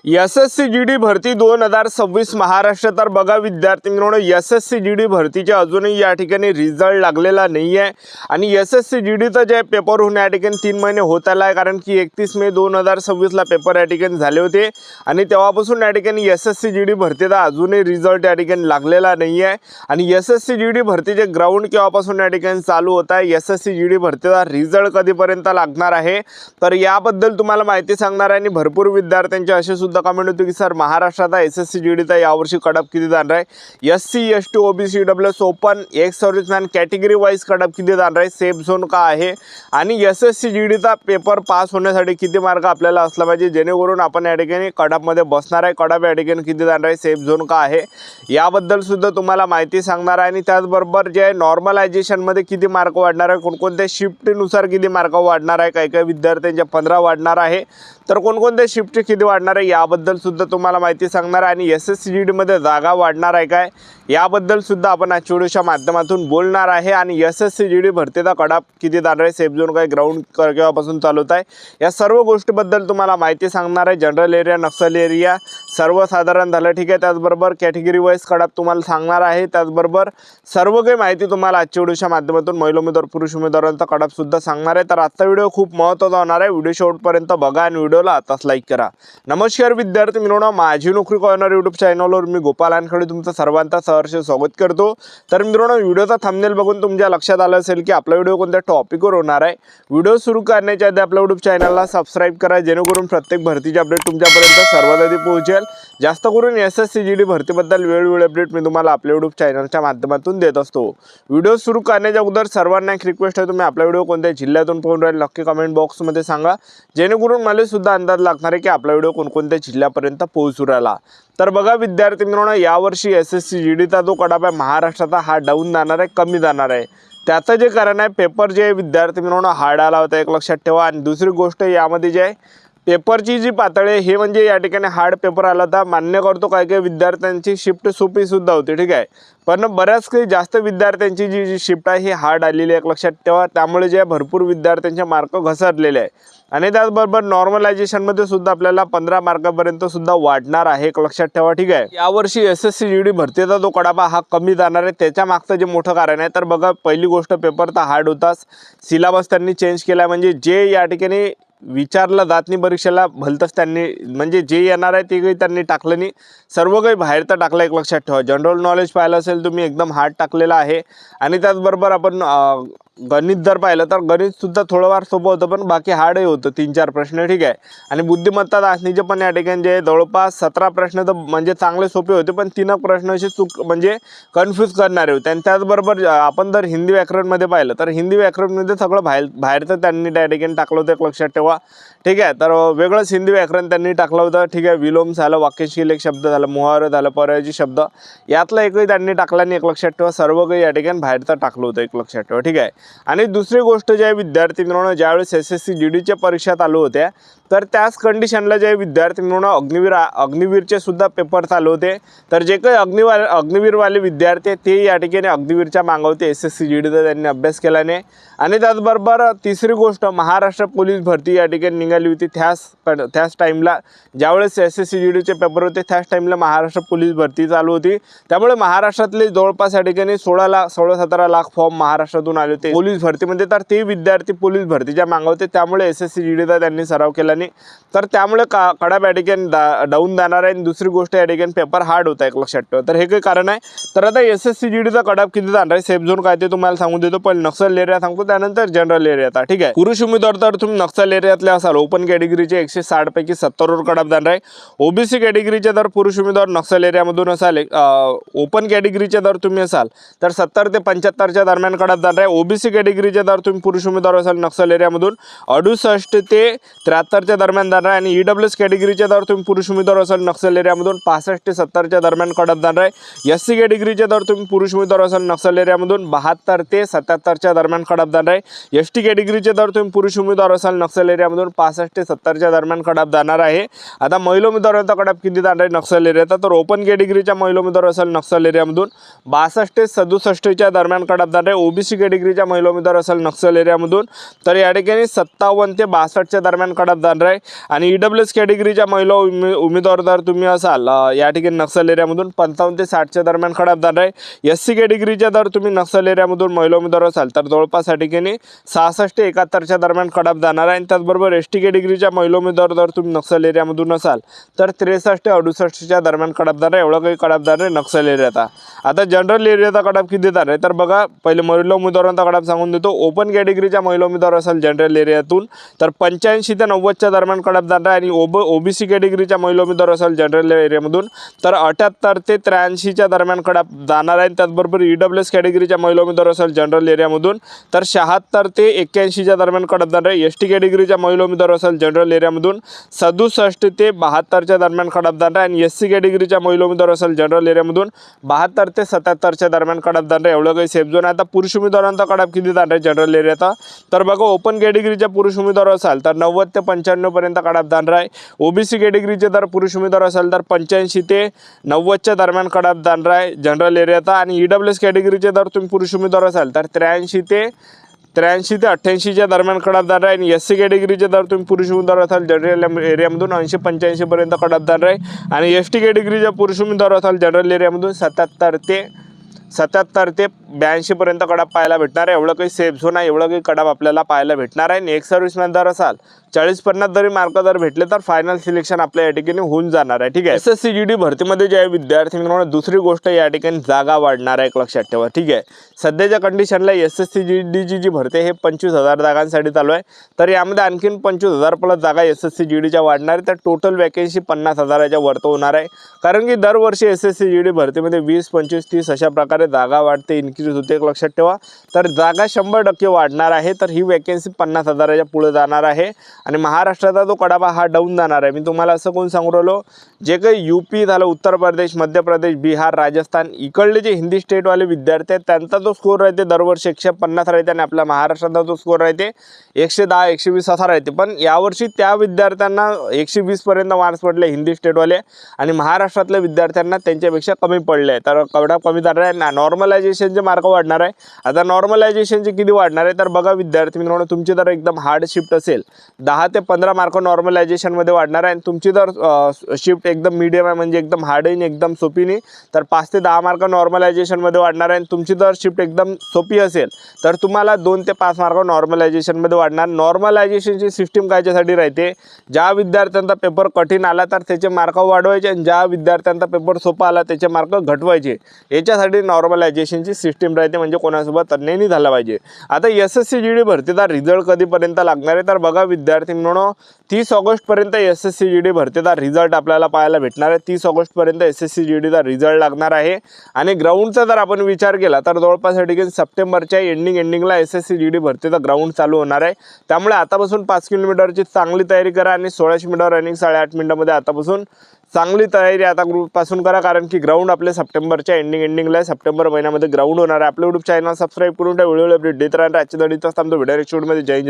SSC GD भरती 2026 महाराष्ट्र। तर बघा विद्यार्थी मित्रांनो, एसएससी जीडी भरतीचे अजूनही या ठिकाणी रिझल्ट लागलेला नाही आहे आणि एसएससी जीडीचा जे पेपर होऊन या ठिकाणी 3 महिने होत आला आहे, कारण की 31 मे 2026 ला पेपर या ठिकाणी झाले होते आणि तेव्हापासून या ठिकाणी एसएससी जीडी भरतीचा अजूनही रिझल्ट या ठिकाणी लागलेला नाही आहे आणि एसएससी जीडी भरतीचे ग्राउंड केव्हापासून या ठिकाणी चालू होत आहे, एसएससी जीडी भरतीचा रिझल्ट कधीपर्यंत लागणार आहे, तर याबद्दल तुम्हाला माहिती सांगणार आहे। आणि भरपूर विद्यार्थ्यांचे असे सुद्धा कमेंट होते की सर महाराष्ट्रात एसएससी जीडीचा यावर्षी कटअप किती जाणार आहे, SC ST OBC EWS open ex serviceman category wise कटअप किती जाणार आहे, सेफ झोन का आहे आणि एसएससी जीडीचा पेपर पास होण्यासाठी किती मार्क आपल्याला असला पाहिजे जेणेकरून आपण या ठिकाणी कटअपमध्ये बसणार आहे, कटअप या ठिकाणी किती जाणार आहे, सेफ झोन का आहे याबद्दल सुद्धा तुम्हाला माहिती सांगणार आहे। आणि त्याचबरोबर जे नॉर्मलायझेशनमध्ये किती मार्क वाढणार आहे, कोणकोणत्या शिफ्टनुसार किती मार्क वाढणार आहे, काही काही विद्यार्थ्यांच्या 15 वाढणार आहे, तर कोणकोणत्या शिफ्टचे किती वाढणार आहे याबद्दल सुद्धा तुम्हाला माहिती सांगणार आहे। आणि एसएससी जीडीमध्ये जागा वाढणार आहे काय याबद्दल सुद्धा आपण आजच्या व्हिडिओच्या माध्यमातून बोलणार आहे। आणि एसएससी जीडी भरतीचा कटअप किती जाणार आहे, सेफ झोन काय, ग्राउंड केव्हापासून चालू होत आहे, या सर्व गोष्टीबद्दल तुम्हाला माहिती सांगणार आहे। जनरल एरिया, नक्सल एरिया सर्वसाधारण झालं, ठीक आहे। त्याचबरोबर कॅटेगरी वाईज कटअप तुम्हाला सांगणार आहे। त्याचबरोबर सर्व काही माहिती तुम्हाला आजच्या व्हिडिओच्या माध्यमातून महिला उमेदवार, पुरुष उमेदवारांचा कटअप सुद्धा सांगणार आहे। तर आजचा व्हिडिओ खूप महत्त्वाचा होणार आहे, व्हिडिओ शेवटपर्यंत बघा आणि व्हिडिओला आताच लाईक करा। नमस्कार विद्यार्थी मित्रांनो, माझी नोकरी कॉर्नर यूट्यूब चॅनलवर मी गोपाल वानखेडे तुमचं सर्वांचं सहर्ष स्वागत करतो। तर मित्रांनो, व्हिडिओचा थंबनेल बघून तुमच्या लक्षात आलं असेल की आपला व्हिडिओ कोणत्या टॉपिकवर होणार आहे। व्हिडिओ सुरू करण्याच्या आधी आपल्या यूट्यूब चॅनलला सबस्क्राइब करा जेणेकरून प्रत्येक भरतीचे अपडेट तुमच्यापर्यंत सर्वात आधी पोहोचेल। जास्त करून एसएससी जीडी भरतीबद्दल वेळोवेळी अपडेट मी तुम्हाला आपल्या यूट्यूब चॅनलच्या माध्यमातून देत असतो। व्हिडिओ सुरू करण्याच्या अगोदर सर्वांना एक रिक्वेस्ट आहे, तुम्ही आपला व्हिडिओ कोणत्या जिल्ह्यातून पाहून राहिले नक्की कमेंट बॉक्समध्ये सांगा जेणेकरून मला सुद्धा अंदाज लागणार आहे की आपला व्हिडिओ कोणकोणत्या जिल्ह्यापर्यंत पोहोचू राहिला। तर बघा विद्यार्थी मित्रांनो, यावर्षी एसएससी जीडीचा जो कटअप आहे महाराष्ट्राचा हा डाऊन जाणार आहे, कमी जाणार आहे। त्याचं जे कारण आहे, पेपर जे विद्यार्थी मित्रांनो हार्ड आला होता, एक लक्षात ठेवा। आणि दुसरी गोष्ट यामध्ये जे आहे पेपरची जी पातळी आहे हे म्हणजे या ठिकाणी हार्ड पेपर आला होता, मान्य करतो काही काही विद्यार्थ्यांची शिफ्ट सोपी सुद्धा होती, ठीक आहे, पण बऱ्याच काही जास्त विद्यार्थ्यांची जी शिफ्ट आहे ही हार्ड आलेली आहे, एक लक्षात ठेवा। त्यामुळे जे भरपूर विद्यार्थ्यांचे मार्क घसरलेले आहे आणि त्याचबरोबर नॉर्मलायझेशनमध्ये सुद्धा आपल्याला 15 मार्कापर्यंत सुद्धा वाढणार आहे, एक लक्षात ठेवा, ठीक आहे। यावर्षी एसएससी जीडी भरतीचा जो कडाप हा कमी जाणार आहे, त्याच्या मागचं जे मोठं कारण आहे तर बघा पहिली गोष्ट पेपर तर हार्ड होताच, सिलेबस त्यांनी चेंज केला, म्हणजे जे या ठिकाणी विचारलं जात नाही परीक्षेला भलतंच त्यांनी म्हणजे जे येणार आहे ते काही त्यांनी टाकलं नाही, सर्व काही बाहेर तर टाकलं, एक लक्षात ठेवा। जनरल नॉलेज पाहिलं असेल तुम्ही एकदम हार्ड टाकलेला आहे आणि त्याचबरोबर आपण गणित जर पाहिलं तर गणित सुद्धा थोडंफार सोपं होतं पण बाकी हार्डही होतं, 3-4 प्रश्न, ठीक आहे। आणि बुद्धिमत्ता चाचणीचे पण या ठिकाणी जे जवळपास 17 प्रश्न तर म्हणजे चांगले सोपे होते पण 3 प्रश्न असे म्हणजे कन्फ्यूज करणारे होते। आणि त्याचबरोबर आपण जर हिंदी व्याकरणमध्ये पाहिलं तर हिंदी व्याकरणमध्ये सगळं बाहेरचं त्यांनी त्या ठिकाणी टाकलं होतं, एक लक्षात ठेवा, ठीक आहे। तर वेगळंच हिंदी व्याकरण त्यांनी टाकलं होतं, ठीक आहे। विलोम झालं, वाक्यशील एक शब्द झालं, मुहावरा झालं, पर्यायी शब्द यातला एकही त्यांनी टाकला नाही, एक लक्षात ठेवा। सर्व काही या ठिकाणी बाहेरचं टाकलं होतं, एक लक्षात ठेवा, ठीक आहे। आणि दुसरी गोष्ट जे आहे विद्यार्थी मित्रांनो, ज्यावेळेस एसएससी जीडीच्या परीक्षा चालू होत्या तर त्याच कंडिशनला जे विद्यार्थी मित्रांनो अग्निवीरचे सुद्धा पेपर चालू होते, तर जे काही अग्निवीरवाले विद्यार्थी ते या ठिकाणी अग्निवीरच्या मागवते एसएससी जीडीचा त्यांनी अभ्यास केला नाही। आणि त्याचबरोबर तिसरी गोष्ट महाराष्ट्र पोलीस भरती या ठिकाणी निघाली होती, त्याच टाईमला ज्यावेळेस एसएससी जीडीचे पेपर होते त्याच टाईमला महाराष्ट्र पोलीस भरती चालू होती, त्यामुळे महाराष्ट्रातले जवळपास या ठिकाणी 16-17 लाख फॉर्म महाराष्ट्रातून आले होते पोलीस भरतीमध्ये, तर ते विद्यार्थी पोलीस भरतीच्या मागवते, त्यामुळे एसएससी जीडीचा त्यांनी सराव केला नाही, तर त्यामुळे कडाप या ठिकाणी डाऊन जाणार आहे। आणि दुसरी गोष्ट या ठिकाणी पेपर हार्ड होता, एक लक्षात ठेवा, तर हे काही कारण आहे। तर आता एसएससी जीडीचा कडाप किती जाणार आहे, सेफ झोन काय ते तुम्हाला सांगून देतो, पण नक्सल एरिया सांगतो, त्यानंतर जनरल एरियाचा, ठीक आहे। पुरुष उमेदवार तर तुम्ही नक्सल एरियातले असाल, ओपन कॅटेगरीचे 160 पैकी 70 वर कडाप जाणार आहे। ओबीसी कॅटेगरीचे जर पुरुष उमेदवार नक्सल एरियामधून असाल, ओपन कॅटेगरीचे जर तुम्ही असाल तर 70 ते 75च्या दरम्यान कडाप जाणार आहे। ओबीसी कॅटेगरीचे जर तुम्ही पुरुष उमेदवार असाल नक्सल एरियामधून 68 ते 73च्या दरम्यान जाणार आहे। आणि ईडब्ल्यूएस कॅटेगरीचे जर तुम्ही पुरुष उमेदवार असाल नक्सल एरियामधून 65 ते 70च्या दरम्यान कडाप जाणार आहे। एससी कॅटेगरीचे जर तुम्ही पुरुष उमेदवार असाल नक्सल एरियामधून 72 ते 77च्या दरम्यान कडाप जाणार आहे। एसटी कॅटेगरीचे जर तुम्ही पुरुष उमेदवार असाल नक्सल एरियामधून 65 ते 70च्या दरम्यान कडाप जाणार आहे। आता महिला उमेदवारांचा कडाप किती जाणार आहे नक्सल एरियाचा, तर ओपन कॅटेगरीच्या महिला उमेदवार असाल नक्सल एरियामधून 62 ते 67च्या दरम्यान कडाप जाणार आहे। ओबीसी कॅटेगरीच्या महिला उमेदवार असाल नक्षल एरियामधून तर या ठिकाणी 57 ते 62च्या दरम्यान कट ऑफ जाणार आहे. आणि EWS कॅटेगरीच्या महिला उमेदवार जर तुम्ही असाल या ठिकाणी नक्षल एरियामधून 55 ते 60च्या दरम्यान कट ऑफ जाणार आहे. SC कॅटेगरीच्या जर तुम्ही नक्षल एरियामधून महिला उमेदवार असाल तर जवळपास या ठिकाणी 66 ते 71च्या दरम्यान कट ऑफ जाणार आहे. आणि त्याचबरोबर ST कॅटेगरीच्या महिला उमेदवार जर तुम्ही नक्षल एरियामधून असाल तर 63 ते 68च्या दरम्यान कट ऑफ जाणार आहे. एवढं काही कट ऑफ जाणार आहे नक्षल एरियाचा. आता जनरल एरियाचा कट ऑफ किती जाणार आहे तर बघा पहिले महिला उमेदवारांचा कट ऑफ सांगून देतो. ओपन कॅटेगरीच्या महिला उमेदवार असाल जनरल एरियातून तर 85 ते 90च्या दरम्यान कट ऑफ जाणार आहे. आणि OBC कॅटेगरीच्या महिला उमेदवार असाल जनरल एरियामधून तर 78 ते 83च्या दरम्यान कट ऑफ जाणार आहे. त्याचबरोबर EWS कॅटेगरीच्या महिला उमेदवार असाल जनरल एरियामधून तर 76 ते 81च्या दरम्यान कट ऑफ जाणार आहे. ST कॅटेगरीच्या महिला उमेदवार असाल जनरल एरियामधून 67 ते 72च्या दरम्यान कट ऑफ जाणार आहे. आणि SC कॅटेगरीच्या महिला उमेदवार असाल जनरल एरियामधून 72 ते 77च्या दरम्यान कट ऑफ जाणार आहे. एवढं काही सेफ झोन आहे. आता पुरुष उमेदवारांचा कट ऑफ किती जाणार आहे जनरल एरियाचा तर बघा ओपन कॅटेगरीच्या पुरुष उमेदवार असाल तर 90 ते 95 पर्यंत कट ऑफ जाणार आहे. OBC कॅटेगरीचे जर पुरुष उमेदवार असाल तर 85 ते 90च्या दरम्यान कट ऑफ जाणार आहे जनरल एरियाचा. आणि EWS कॅटेगरीचे जर तुम्ही पुरुष उमेदवार असाल तर 83 ते 88च्या दरम्यान कट ऑफ जाणार आहे. आणि SC कॅटेगरीचे जर तुम्ही पुरुष उमेदवार असाल जनरल एरियामधून 80-85 पर्यंत कट ऑफ जाणार आहे. आणि ST कॅटेगरीच्या पुरुष उमेदवार असाल जनरल एरियामधून 77 ते 82 पर्यंत कट ऑफ पाहायला भेटणार आहे. एवढं काही सेफ झोन आहे. एवढं काही कट ऑफ आपल्याला पाहायला भेटणार आहे. आणि एक सर्व्हिसमॅन जर असाल 40-50 जरी मार्क जर भेटले तर फायनल सिलेक्शन आपल्या या ठिकाणी होऊन जाणार आहे. ठीक आहे. SSC GD भरतीमध्ये जे आहे विद्यार्थी मित्रांनो दुसरी गोष्ट या ठिकाणी जागा वाढणार आहे. एक लक्षात ठेवा. ठीक आहे. सध्याच्या कंडिशनला SSC GDची जी भरती आहे हे 25,000 जागांसाठी चालू आहे. तर यामध्ये आणखीन 25,000 प्लस जागा SSC GDच्या वाढणार आहे. तर टोटल वॅकेन्सी 50,000च्या वरती होणार आहे. कारण की दरवर्षी SSC GD भरतीमध्ये 20, 25, 30 अशा प्रकारे जागा वाढते इन्क्रीज होते. एक लक्षात ठेवा. तर जागा 100% वाढणार आहे. तर ही वॅकेन्सी 50,000च्या पुढे जाणार आहे. आणि महाराष्ट्राचा जो कडाबा हा डाऊन जाणार आहे. मी तुम्हाला असं कोण सांगू राहिलो जे काही UP झालं उत्तर प्रदेश, मध्य प्रदेश, बिहार, राजस्थान इकडले जे हिंदी स्टेटवाले विद्यार्थी आहेत त्यांचा जो स्कोर राहते दरवर्षी 150 राहते. आणि आपल्या महाराष्ट्राचा जो स्कोर राहते 110, 120 असा राहते. पण यावर्षी त्या विद्यार्थ्यांना 120 पर्यंत मार्क्स पडले हिंदी स्टेटवाले. आणि महाराष्ट्रातल्या विद्यार्थ्यांना त्यांच्यापेक्षा कमी पडले. तर कवडा कमी जाणार आहे. नॉर्मलायझेशनचे मार्क वाढणार आहे. आता नॉर्मलायझेशनचे किती वाढणार आहे तर बघा विद्यार्थी मित्रांनो तुमची जर एकदम हार्ड शिफ्ट असेल 10 ते 15 मार्क नॉर्मलायझेशनमध्ये वाढणार आहे. आणि तुमची जर शिफ्ट एकदम मीडियम आहे म्हणजे एकदम हार्ड आहे एकदम सोपी नाही तर 5 ते 10 मार्क नॉर्मलायझेशनमध्ये वाढणार आहे. आणि तुमची जर शिफ्ट एकदम सोपी असेल तर तुम्हाला 2 ते 5 मार्क नॉर्मलायझेशनमध्ये वाढणार. नॉर्मलायझेशनची सिस्टीम कायच्यासाठी राहते ज्या विद्यार्थ्यांचा पेपर कठीण आला तर त्याचे मार्क वाढवायचे आणि ज्या विद्यार्थ्यांचा पेपर सोपा आला त्याचे मार्क घटवायचे. याच्यासाठी नॉर्मलायझेशनची सिस्टीम राहते म्हणजे कोणासोबत अन्याय नाही झाला पाहिजे. आता SSC GD भरतीचा रिझल्ट कधीपर्यंत लागणार आहे तर बघा विद्यार्थी मित्रांनो 30 ऑगस्टपर्यंत SSC GD भरतीचा रिझल्ट आपल्याला पाहायला भेटणार आहे. 30 ऑगस्टपर्यंत SSC GDचा रिझल्ट लागणार आहे. आणि ग्राउंडचा जर आपण विचार केला तर जवळपास या ठिकाणी सप्टेंबरच्या एंडिंगला SSC GD भरतीचा ग्राउंड चालू होणार आहे. त्यामुळे आतापासून 5 किलोमीटरची चांगली तयारी करा. आणि 1600 मीटर रनिंग 8.5 मिनिटामध्ये आतापासून चांगली तयारी आता ग्रुपपासून करा. कारण की ग्राउंड आपले सप्टेंबरच्या एंडिंगला आहे. सप्टेंबर महिन्यामध्ये ग्राउंड होणार आहे. आपल्या YouTube चॅनल सबस्क्राईब करून त्या व्हिडिओला अपडेट देत राहणार. आजच्या दडीचा थांबतो व्हिडिओ नेक्स्ट व्हिडिओमध्ये. जय हिंद.